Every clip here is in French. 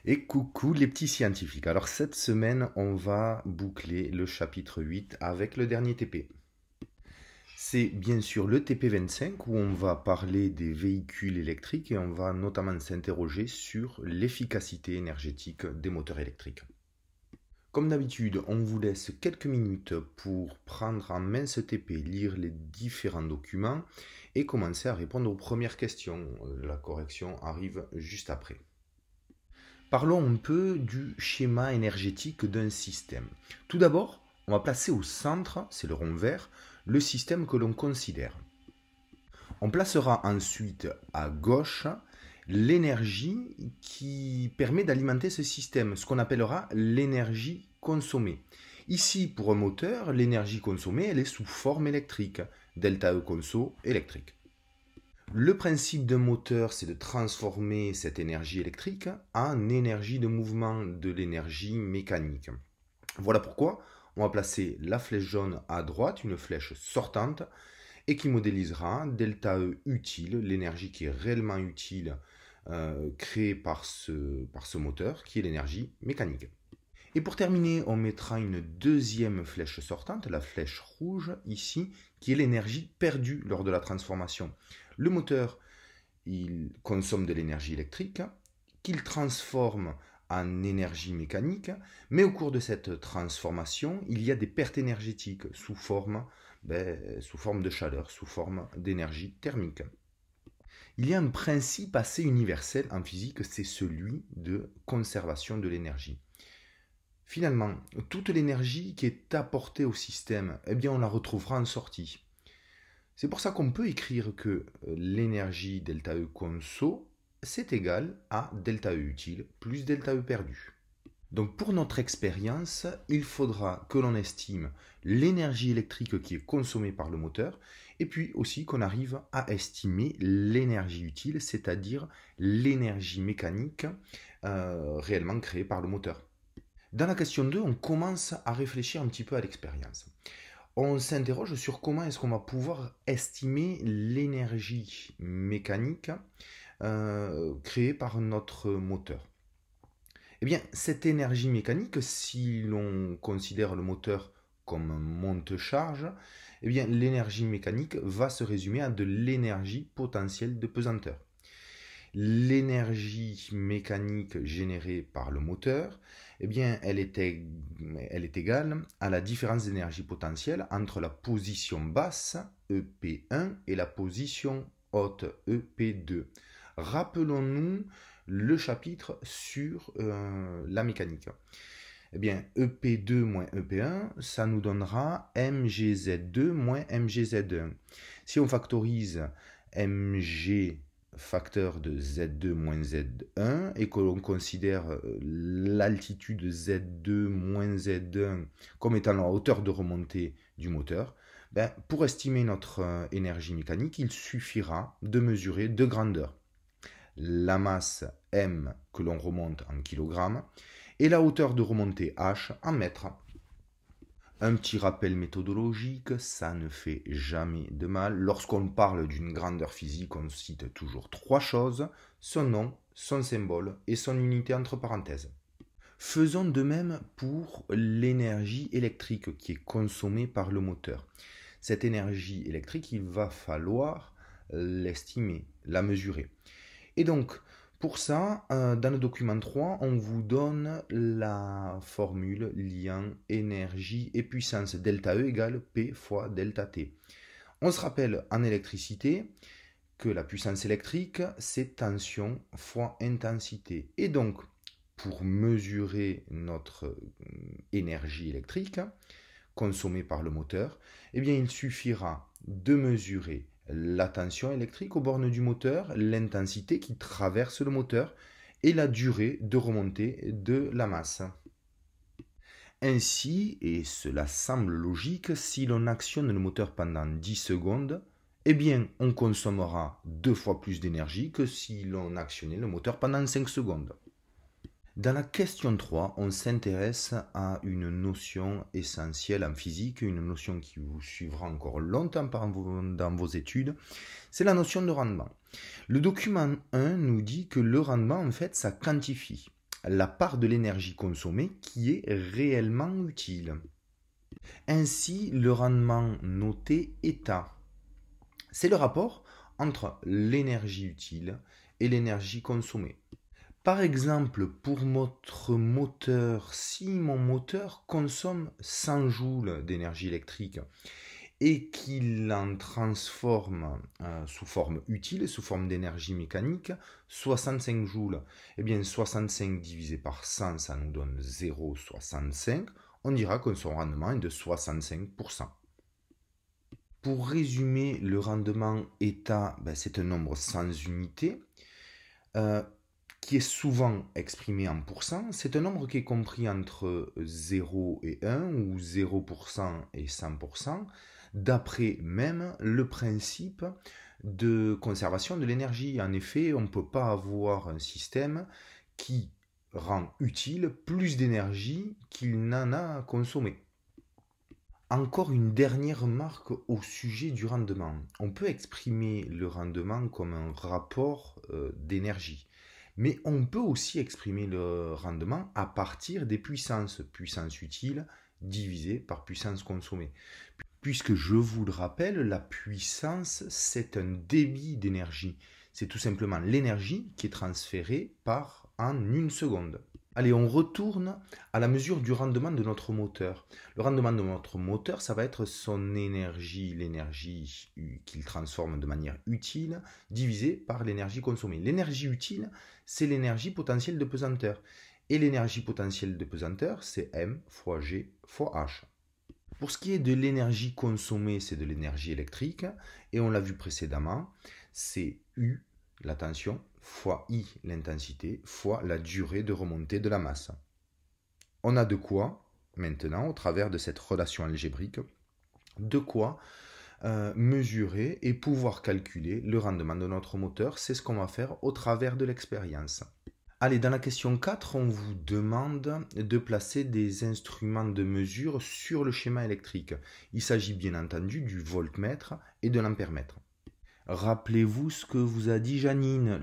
Et coucou les petits scientifiques. Alors cette semaine, on va boucler le chapitre 8 avec le dernier TP. C'est bien sûr le TP25 où on va parler des véhicules électriques et on va notamment s'interroger sur l'efficacité énergétique des moteurs électriques. Comme d'habitude, on vous laisse quelques minutes pour prendre en main ce TP, lire les différents documents et commencer à répondre aux premières questions. La correction arrive juste après. Parlons un peu du schéma énergétique d'un système. Tout d'abord, on va placer au centre, c'est le rond vert, le système que l'on considère. On placera ensuite à gauche l'énergie qui permet d'alimenter ce système, ce qu'on appellera l'énergie consommée. Ici, pour un moteur, l'énergie consommée, elle est sous forme électrique, delta E conso électrique. Le principe d'un moteur, c'est de transformer cette énergie électrique en énergie de mouvement, de l'énergie mécanique. Voilà pourquoi on va placer la flèche jaune à droite, une flèche sortante, et qui modélisera delta E utile, l'énergie qui est réellement utile créée par ce moteur, qui est l'énergie mécanique. Et pour terminer, on mettra une deuxième flèche sortante, la flèche rouge ici, qui est l'énergie perdue lors de la transformation. Le moteur, il consomme de l'énergie électrique, qu'il transforme en énergie mécanique, mais au cours de cette transformation, il y a des pertes énergétiques sous forme de chaleur, sous forme d'énergie thermique. Il y a un principe assez universel en physique, c'est celui de conservation de l'énergie. Finalement, toute l'énergie qui est apportée au système, eh bien, on la retrouvera en sortie. C'est pour ça qu'on peut écrire que l'énergie delta E conso, c'est égal à delta E utile plus delta E perdu. Donc pour notre expérience, il faudra que l'on estime l'énergie électrique qui est consommée par le moteur et puis aussi qu'on arrive à estimer l'énergie utile, c'est-à-dire l'énergie mécanique réellement créée par le moteur. Dans la question 2, on commence à réfléchir un petit peu à l'expérience. On s'interroge sur comment est-ce qu'on va pouvoir estimer l'énergie mécanique créée par notre moteur. Eh bien, cette énergie mécanique, si l'on considère le moteur comme un monte-charge, eh bien, l'énergie mécanique va se résumer à de l'énergie potentielle de pesanteur. L'énergie mécanique générée par le moteur, eh bien, elle est égale à la différence d'énergie potentielle entre la position basse, EP1, et la position haute, EP2. Rappelons-nous le chapitre sur la mécanique. Eh bien, EP2 moins EP1, ça nous donnera mgz2 moins mgz1. Si on factorise mg facteur de Z2 moins Z1 et que l'on considère l'altitude Z2 moins Z1 comme étant la hauteur de remontée du moteur, pour estimer notre énergie mécanique, il suffira de mesurer deux grandeurs. La masse M que l'on remonte en kilogrammes et la hauteur de remontée H en mètres. Un petit rappel méthodologique, ça ne fait jamais de mal. Lorsqu'on parle d'une grandeur physique, on cite toujours trois choses, son nom, son symbole et son unité entre parenthèses. Faisons de même pour l'énergie électrique qui est consommée par le moteur. Cette énergie électrique, il va falloir l'estimer, la mesurer. Et donc, pour ça, dans le document 3, on vous donne la formule liant énergie et puissance. Delta E égale P fois delta T. On se rappelle en électricité que la puissance électrique, c'est tension fois intensité. Et donc, pour mesurer notre énergie électrique consommée par le moteur, eh bien, il suffira de mesurer la tension électrique aux bornes du moteur, l'intensité qui traverse le moteur et la durée de remontée de la masse. Ainsi, et cela semble logique, si l'on actionne le moteur pendant 10 secondes, eh bien, on consommera 2 fois plus d'énergie que si l'on actionnait le moteur pendant 5 secondes. Dans la question 3, on s'intéresse à une notion essentielle en physique, une notion qui vous suivra encore longtemps dans vos études, c'est la notion de rendement. Le document 1 nous dit que le rendement, en fait, ça quantifie. la part de l'énergie consommée qui est réellement utile. Ainsi, le rendement noté état, c'est le rapport entre l'énergie utile et l'énergie consommée. Par exemple, pour notre moteur, si mon moteur consomme 100 joules d'énergie électrique et qu'il en transforme sous forme utile, sous forme d'énergie mécanique, 65 joules, eh bien 65 divisé par 100, ça nous donne 0,65. On dira que son rendement est de 65%. Pour résumer, le rendement état, c'est un nombre sans unité qui est souvent exprimé en pourcents. C'est un nombre qui est compris entre 0 et 1 ou 0% et 100%, d'après même le principe de conservation de l'énergie. En effet, on ne peut pas avoir un système qui rend utile plus d'énergie qu'il n'en a consommé. Encore une dernière remarque au sujet du rendement. On peut exprimer le rendement comme un rapport d'énergie. Mais on peut aussi exprimer le rendement à partir des puissances. Puissance utile divisée par puissance consommée. Puisque je vous le rappelle, la puissance, c'est un débit d'énergie. C'est tout simplement l'énergie qui est transférée en une seconde. Allez, on retourne à la mesure du rendement de notre moteur. Le rendement de notre moteur, ça va être son énergie, l'énergie qu'il transforme de manière utile, divisée par l'énergie consommée. L'énergie utile, c'est l'énergie potentielle de pesanteur. Et l'énergie potentielle de pesanteur, c'est M fois G fois H. Pour ce qui est de l'énergie consommée, c'est de l'énergie électrique. Et on l'a vu précédemment, c'est U, la tension, fois I, l'intensité, fois la durée de remontée de la masse. On a de quoi, maintenant, au travers de cette relation algébrique, de quoi mesurer et pouvoir calculer le rendement de notre moteur. C'est ce qu'on va faire au travers de l'expérience. Allez, dans la question 4, on vous demande de placer des instruments de mesure sur le schéma électrique. Il s'agit bien entendu du voltmètre et de l'ampèremètre. Rappelez-vous ce que vous a dit Janine,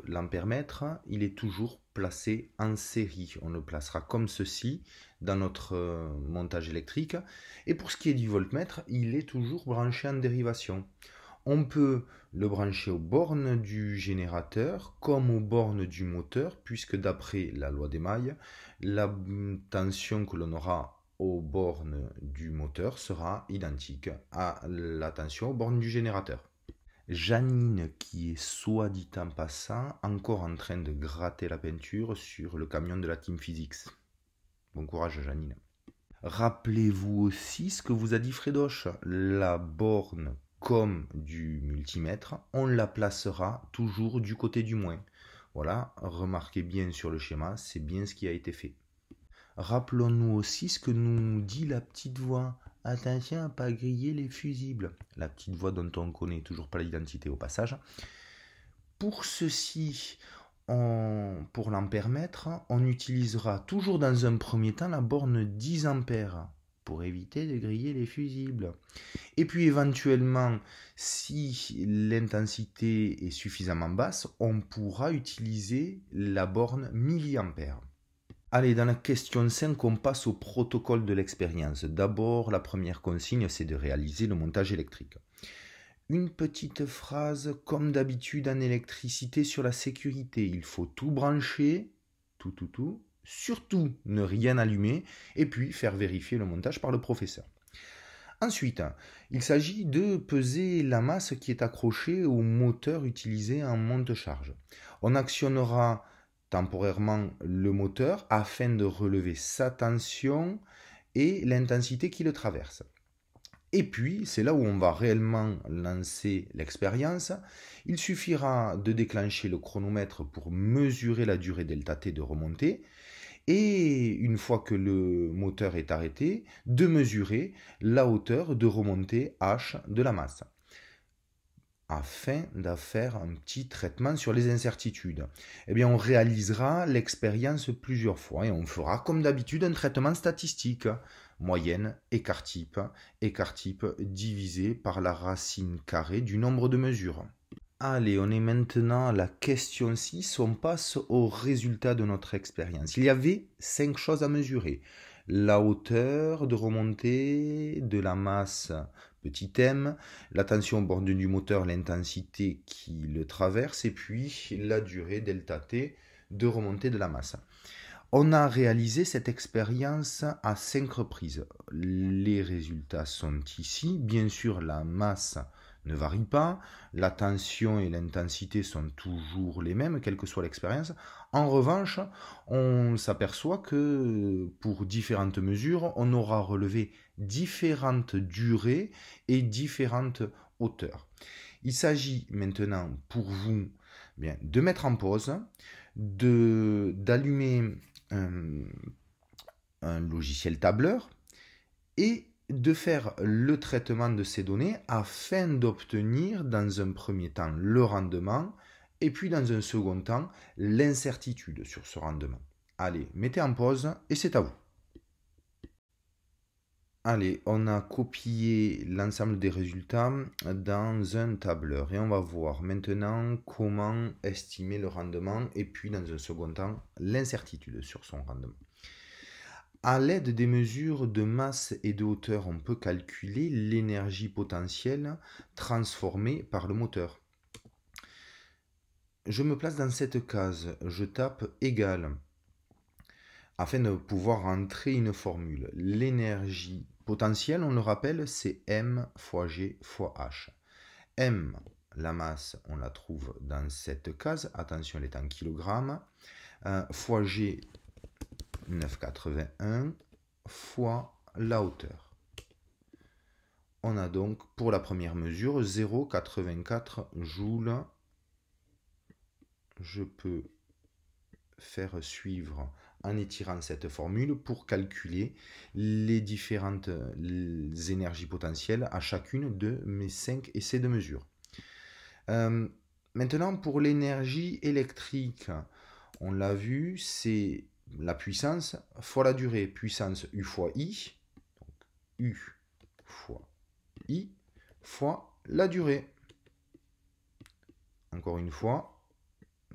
l'ampèremètre, il est toujours placé en série. On le placera comme ceci dans notre montage électrique. Et pour ce qui est du voltmètre, il est toujours branché en dérivation. On peut le brancher aux bornes du générateur comme aux bornes du moteur, puisque d'après la loi des mailles, la tension que l'on aura aux bornes du moteur sera identique à la tension aux bornes du générateur. Janine, qui est soit dit en passant, encore en train de gratter la peinture sur le camion de la Team Physics. Bon courage Janine. Rappelez-vous aussi ce que vous a dit Fredoche, la borne comme du multimètre, on la placera toujours du côté du moins. Voilà, remarquez bien sur le schéma, c'est bien ce qui a été fait. Rappelons-nous aussi ce que nous dit la petite voix. Attention à ne pas griller les fusibles. La petite voix dont on ne connaît toujours pas l'identité au passage. Pour ceci, pour l'ampèremètre, on utilisera toujours dans un premier temps la borne 10 ampères pour éviter de griller les fusibles. Et puis éventuellement, si l'intensité est suffisamment basse, on pourra utiliser la borne milliampères. Allez, dans la question 5, on passe au protocole de l'expérience. D'abord, la première consigne, c'est de réaliser le montage électrique. Une petite phrase, comme d'habitude en électricité, sur la sécurité. Il faut tout brancher, tout, surtout ne rien allumer, et puis faire vérifier le montage par le professeur. Ensuite, il s'agit de peser la masse qui est accrochée au moteur utilisé en monte-charge. On actionnera temporairement le moteur afin de relever sa tension et l'intensité qui le traverse. Et puis, c'est là où on va réellement lancer l'expérience. Il suffira de déclencher le chronomètre pour mesurer la durée ΔT de remontée. Et une fois que le moteur est arrêté, de mesurer la hauteur de remontée H de la masse, afin de faire un petit traitement sur les incertitudes. Eh bien, on réalisera l'expérience plusieurs fois et on fera comme d'habitude un traitement statistique. Moyenne, écart-type divisé par la racine carrée du nombre de mesures. Allez, on est maintenant à la question 6. On passe au résultat de notre expérience. Il y avait 5 choses à mesurer. La hauteur de remontée de la masse petit m, la tension au bord du moteur, l'intensité qui le traverse, et puis la durée delta t de remontée de la masse. On a réalisé cette expérience à 5 reprises. Les résultats sont ici. Bien sûr, la masse ne varie pas, la tension et l'intensité sont toujours les mêmes, quelle que soit l'expérience. En revanche, on s'aperçoit que pour différentes mesures, on aura relevé différentes durées et différentes hauteurs. Il s'agit maintenant pour vous de mettre en pause, d'allumer un logiciel tableur et de faire le traitement de ces données afin d'obtenir dans un premier temps le rendement et puis dans un second temps l'incertitude sur ce rendement. Allez, mettez en pause et c'est à vous. Allez, on a copié l'ensemble des résultats dans un tableur et on va voir maintenant comment estimer le rendement et puis dans un second temps l'incertitude sur son rendement. À l'aide des mesures de masse et de hauteur, on peut calculer l'énergie potentielle transformée par le moteur. Je me place dans cette case, je tape égal afin de pouvoir entrer une formule. L'énergie potentielle, on le rappelle, c'est m fois g fois h. M, la masse, on la trouve dans cette case, attention, elle est en kilogrammes, fois g, 9,81 fois la hauteur. On a donc pour la première mesure 0,84 joules. Je peux faire suivre en étirant cette formule pour calculer les différentes énergies potentielles à chacune de mes 5 essais de mesure. Maintenant pour l'énergie électrique, on l'a vu, c'est la puissance fois la durée, puissance U fois I, donc U fois I fois la durée. Encore une fois,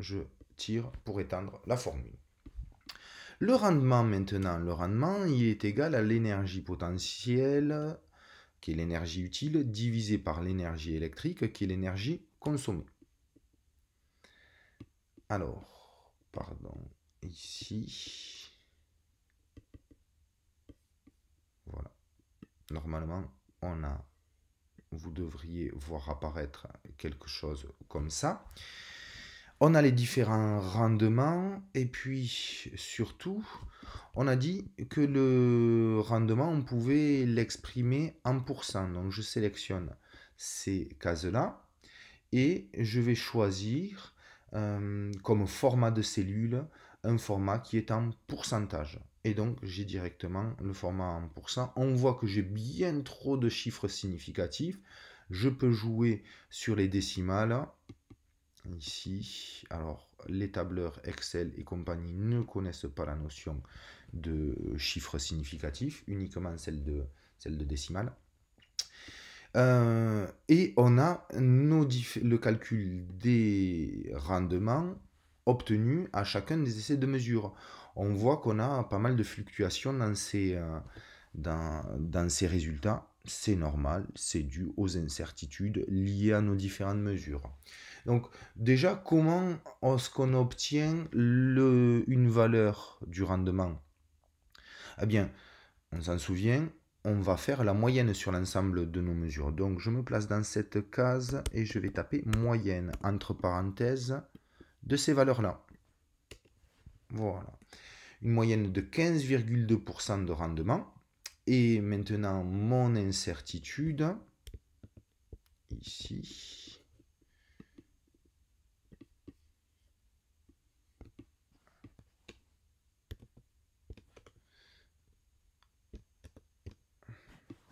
je tire pour étendre la formule. Le rendement maintenant, le rendement il est égal à l'énergie potentielle, qui est l'énergie utile, divisé par l'énergie électrique, qui est l'énergie consommée. Alors, pardon, ici, voilà. Normalement, vous devriez voir apparaître quelque chose comme ça. On a les différents rendements et puis surtout, on a dit que le rendement, on pouvait l'exprimer en pourcent. Donc je sélectionne ces cases-là et je vais choisir comme format de cellule un format qui est en pourcentage. Et donc j'ai directement le format en pourcent. On voit que j'ai bien trop de chiffres significatifs. Je peux jouer sur les décimales. Ici, alors les tableurs Excel et compagnie ne connaissent pas la notion de chiffres significatifs, uniquement celle de décimale. Et on a le calcul des rendements obtenus à chacun des essais de mesure. On voit qu'on a pas mal de fluctuations dans ces résultats. C'est normal, c'est dû aux incertitudes liées à nos différentes mesures. Donc déjà, comment est-ce qu'on obtient une valeur du rendement? Eh bien, on s'en souvient, on va faire la moyenne sur l'ensemble de nos mesures. Donc je me place dans cette case et je vais taper moyenne entre parenthèses de ces valeurs-là. Voilà. Une moyenne de 15,2% de rendement. Et maintenant, mon incertitude, ici,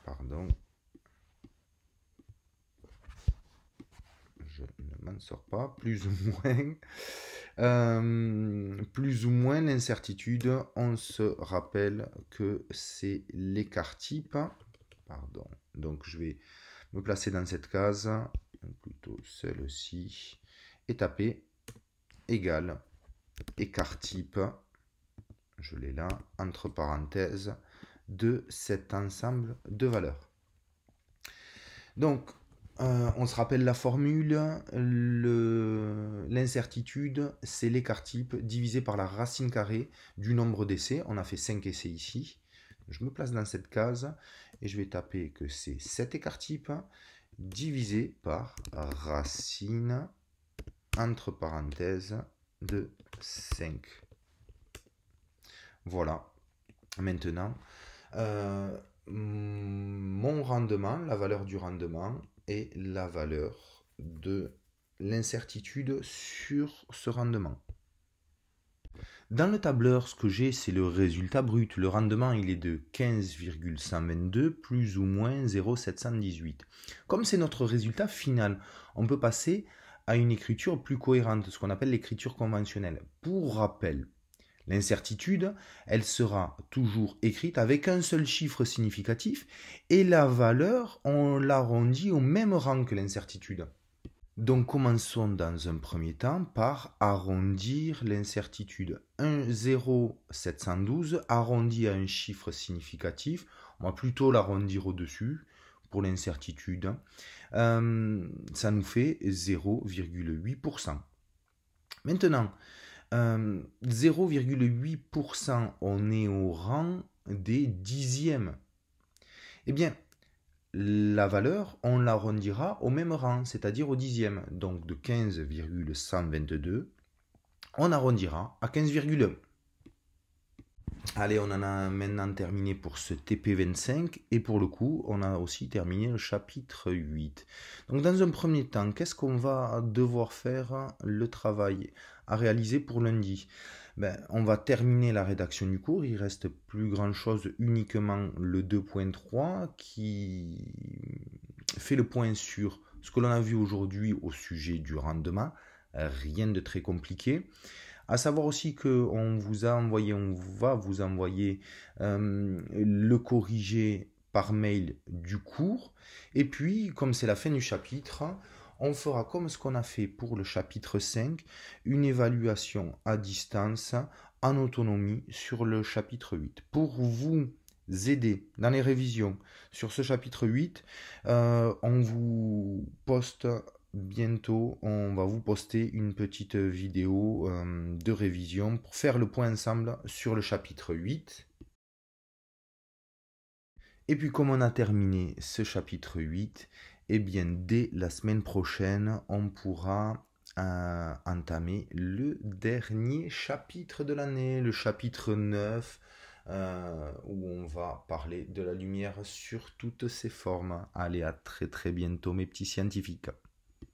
pardon, je ne m'en sors pas, plus ou moins l'incertitude, on se rappelle que c'est l'écart type. Pardon. Donc je vais me placer dans cette case plutôt celle-ci, et taper égal écart type, je l'ai là, entre parenthèses, de cet ensemble de valeurs. Donc, on se rappelle la formule, l'incertitude, c'est l'écart type divisé par la racine carrée du nombre d'essais. On a fait 5 essais ici. Je me place dans cette case et je vais taper que c'est cet écart type divisé par racine, entre parenthèses, de 5. Voilà. Maintenant, mon rendement, la valeur du rendement et la valeur de l'incertitude sur ce rendement. Dans le tableur, ce que j'ai, c'est le résultat brut. Le rendement, il est de 15,122 plus ou moins 0,718. Comme c'est notre résultat final, on peut passer à une écriture plus cohérente, ce qu'on appelle l'écriture conventionnelle. Pour rappel, l'incertitude, elle sera toujours écrite avec un seul chiffre significatif et la valeur, on l'arrondit au même rang que l'incertitude. Donc commençons dans un premier temps par arrondir l'incertitude. 0,712 arrondi à un chiffre significatif, on va plutôt l'arrondir au-dessus pour l'incertitude. Ça nous fait 0,8%. Maintenant, 0,8%, on est au rang des dixièmes. Eh bien, la valeur, on l'arrondira au même rang, c'est-à-dire au dixième. Donc de 15,122, on arrondira à 15,1. Allez, on en a maintenant terminé pour ce TP25 et pour le coup, on a aussi terminé le chapitre 8. Donc dans un premier temps, qu'est-ce qu'on va devoir faire le travail à réaliser pour lundi? On va terminer la rédaction du cours, il reste plus grand chose, uniquement le 2.3 qui fait le point sur ce que l'on a vu aujourd'hui au sujet du rendement, rien de très compliqué. À savoir aussi qu'on va vous envoyer le corrigé par mail du cours. Et puis, comme c'est la fin du chapitre, on fera comme ce qu'on a fait pour le chapitre 5, une évaluation à distance en autonomie sur le chapitre 8. Pour vous aider dans les révisions sur ce chapitre 8, on vous poste bientôt, on va vous poster une petite vidéo de révision pour faire le point ensemble sur le chapitre 8. Et puis comme on a terminé ce chapitre 8, eh bien dès la semaine prochaine, on pourra entamer le dernier chapitre de l'année, le chapitre 9, où on va parler de la lumière sur toutes ses formes. Allez, à très très bientôt mes petits scientifiques.